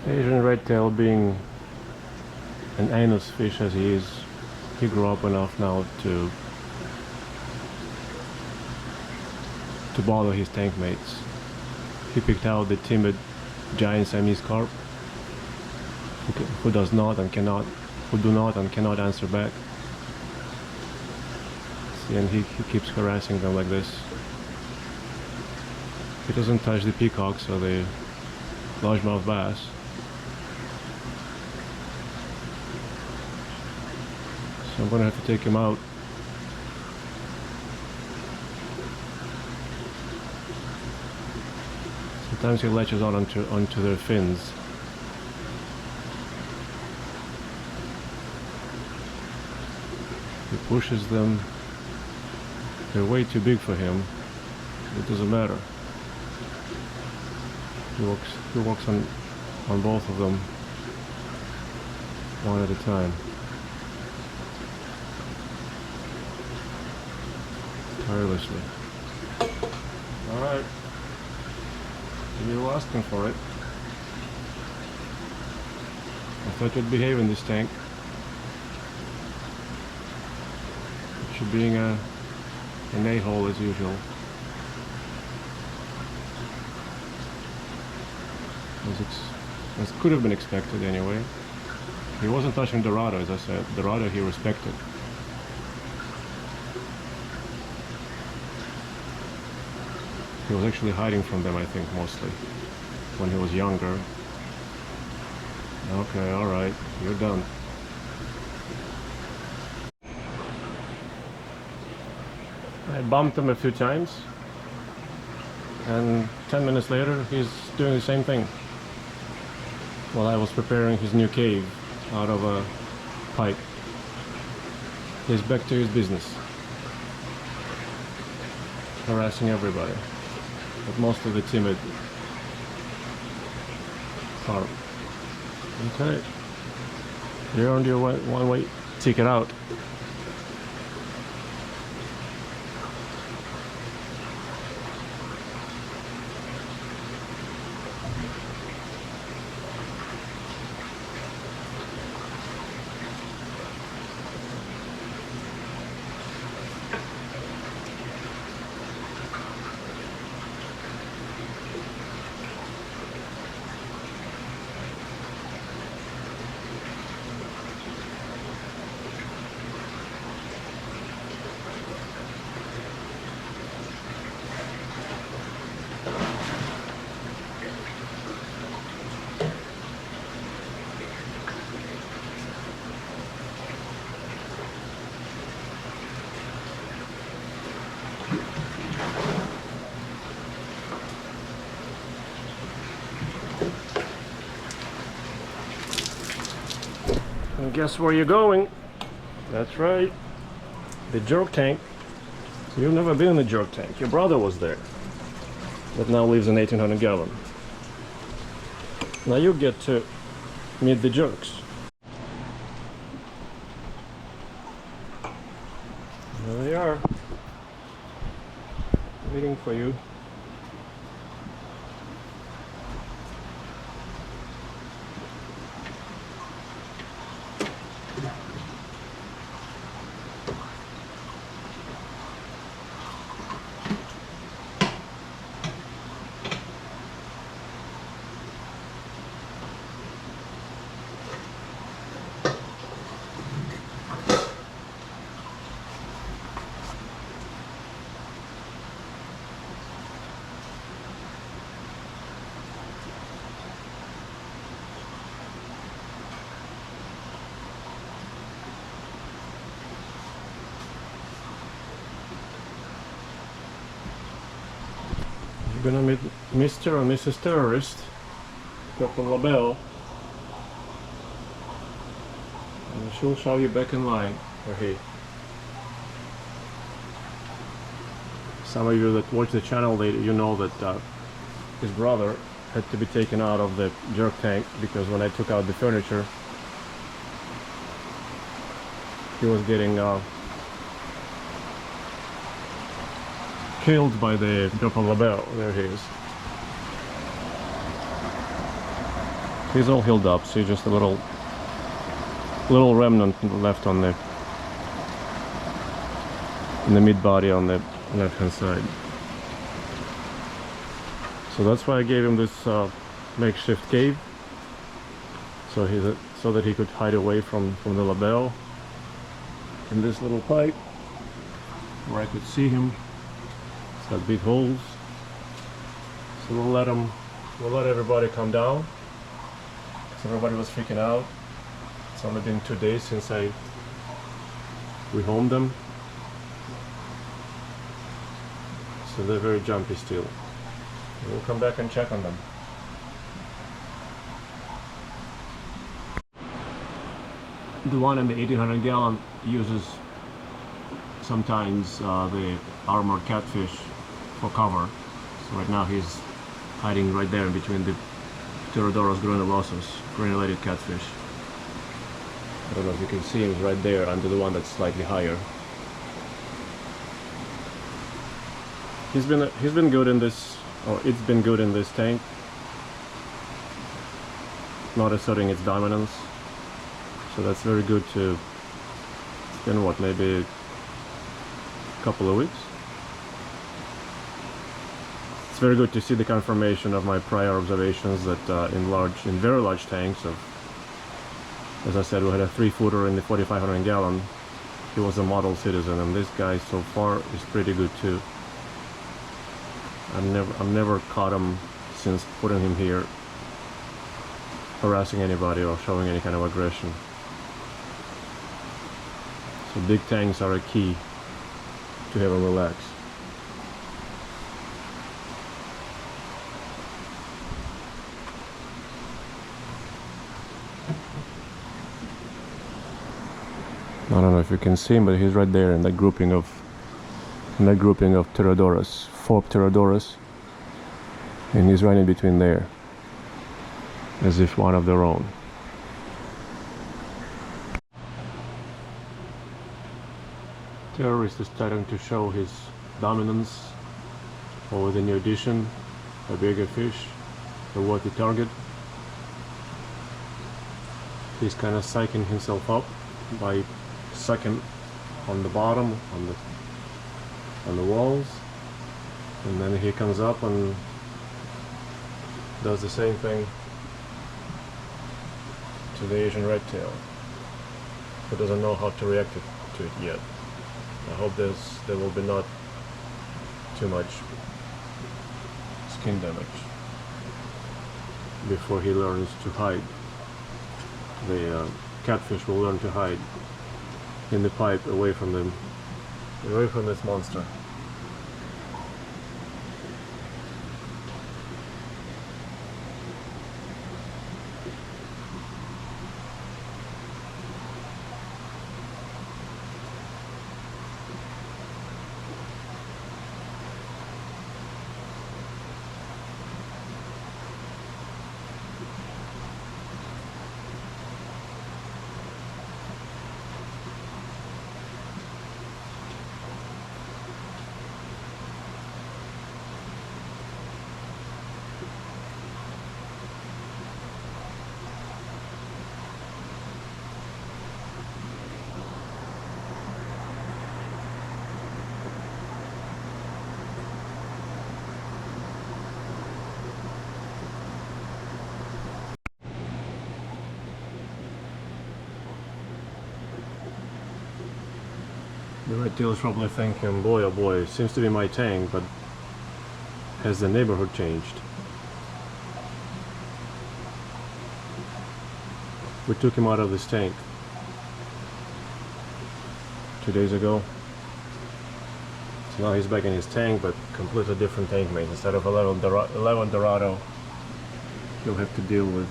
Asian redtail, being an anus fish as he is, he grew up enough now to bother his tank mates. He picked out the timid giant Siamese carp who do not and cannot answer back. See, and he keeps harassing them like this. He doesn't touch the peacocks or the largemouth bass. So I'm gonna have to take him out. Sometimes he latches on onto their fins. He pushes them. They're way too big for him. It doesn't matter. He walks on both of them, one at a time. Tirelessly. Alright. You were asking for it. I thought you'd behave in this tank. But you're being an a-hole as usual. As could have been expected anyway. He wasn't touching Dorado, as I said. Dorado he respected. He was actually hiding from them, I think, mostly, when he was younger. Okay, alright, you're done. I bumped him a few times, and 10 minutes later he's doing the same thing. While I was preparing his new cave out of a pipe. He's back to his business, harassing everybody, but mostly the timid carp. Okay, you earned your one-way ticket out. And guess where you're going? That's right, the jerk tank. So you've never been in the jerk tank. Your brother was there, but now lives in 1800 gallon. Now you get to meet the jerks. There they are, waiting for you. You're gonna meet Mr. and Mrs. Terrorist, Purple Labelle, and she'll shove you back in line, or he. Some of you that watch the channel, you know that his brother had to be taken out of the jerk tank because when I took out the furniture, he was getting killed by the Purple Labelle. There he is. He's all healed up, see just a little remnant left on the in the mid body on the left hand side. So that's why I gave him this makeshift cave, so that he could hide away from the label in this little pipe where I could see him. It's got big holes, so we'll let everybody come down. So everybody was freaking out. It's only been 2 days since we rehomed them, so they're very jumpy still. We'll come back and check on them. The one in the 1800 gallon uses sometimes the armored catfish for cover. So right now he's hiding right there in between the Pterodoros granulosus, granulated catfish. I don't know if you can see him, he's right there under the one that's slightly higher. He's been good in this, or it's been good in this tank, not asserting its dominance. So that's very good to, it's been what, maybe a couple of weeks? It's very good to see the confirmation of my prior observations that in very large tanks of, as I said, we had a 3-footer in the 4,500 gallon. He was a model citizen, and this guy so far is pretty good too. I've never caught him since putting him here harassing anybody or showing any kind of aggression. So big tanks are a key to have him relax. I don't know if you can see him, but he's right there in that grouping of Pterodoros, 4 Pterodoros, and he's right in between there, as if one of their own. Terrorist is starting to show his dominance over the new addition, a bigger fish, a worthy target. He's kind of psyching himself up by sucking on the bottom, on the walls, and then he comes up and does the same thing to the Asian red tail, who doesn't know how to react to it yet. I hope there will be not too much skin damage before he learns to hide. The catfish will learn to hide in the pipe away from this monster. The red tail is probably thinking, boy oh boy, seems to be my tank, but has the neighborhood changed? We took him out of this tank 2 days ago. So now he's back in his tank, but completely different tank mate. Instead of 11 Dorado, he'll have to deal with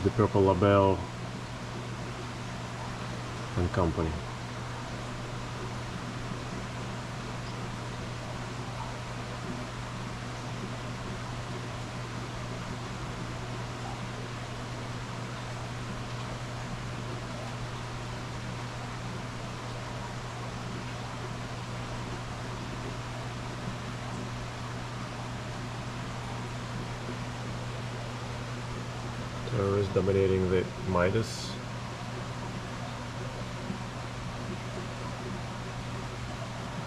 the purple label and company. There is dominating the mystus.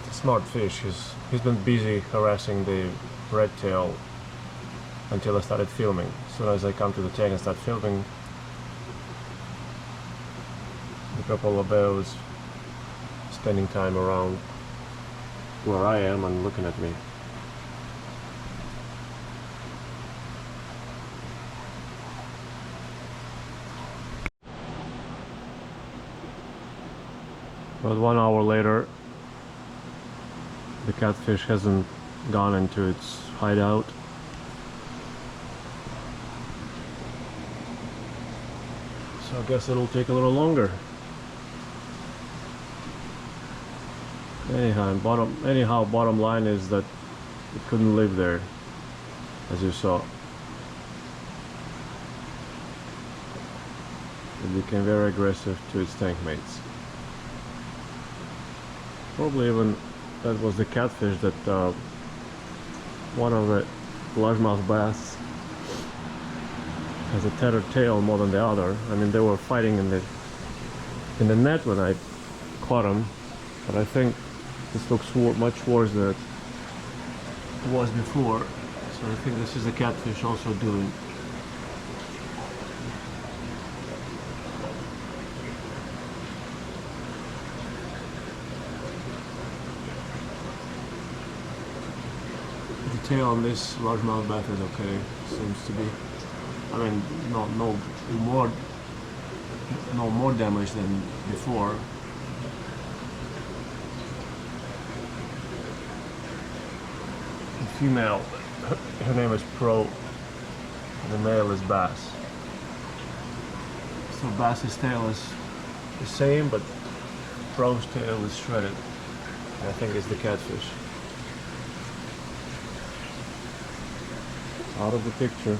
It's a smart fish. He's been busy harassing the red tail until I started filming. As soon as I come to the tank and start filming, the purple labelle is spending time around where I am and looking at me. About 1 hour later, the catfish hasn't gone into its hideout. So I guess it'll take a little longer. Anyhow, bottom line is that it couldn't live there, as you saw. It became very aggressive to its tank mates. Probably even that was the catfish that one of the largemouth bass has a tethered tail more than the other. I mean, they were fighting in the net when I caught them, but I think this looks much worse than it was before. So I think this is the catfish also doing. The tail on this largemouth bass is okay, seems to be. I mean, no more damage than before. The female, her name is Pro, the male is Bass. So Bass's tail is the same, but Pro's tail is shredded. I think it's the catfish. Out of the picture.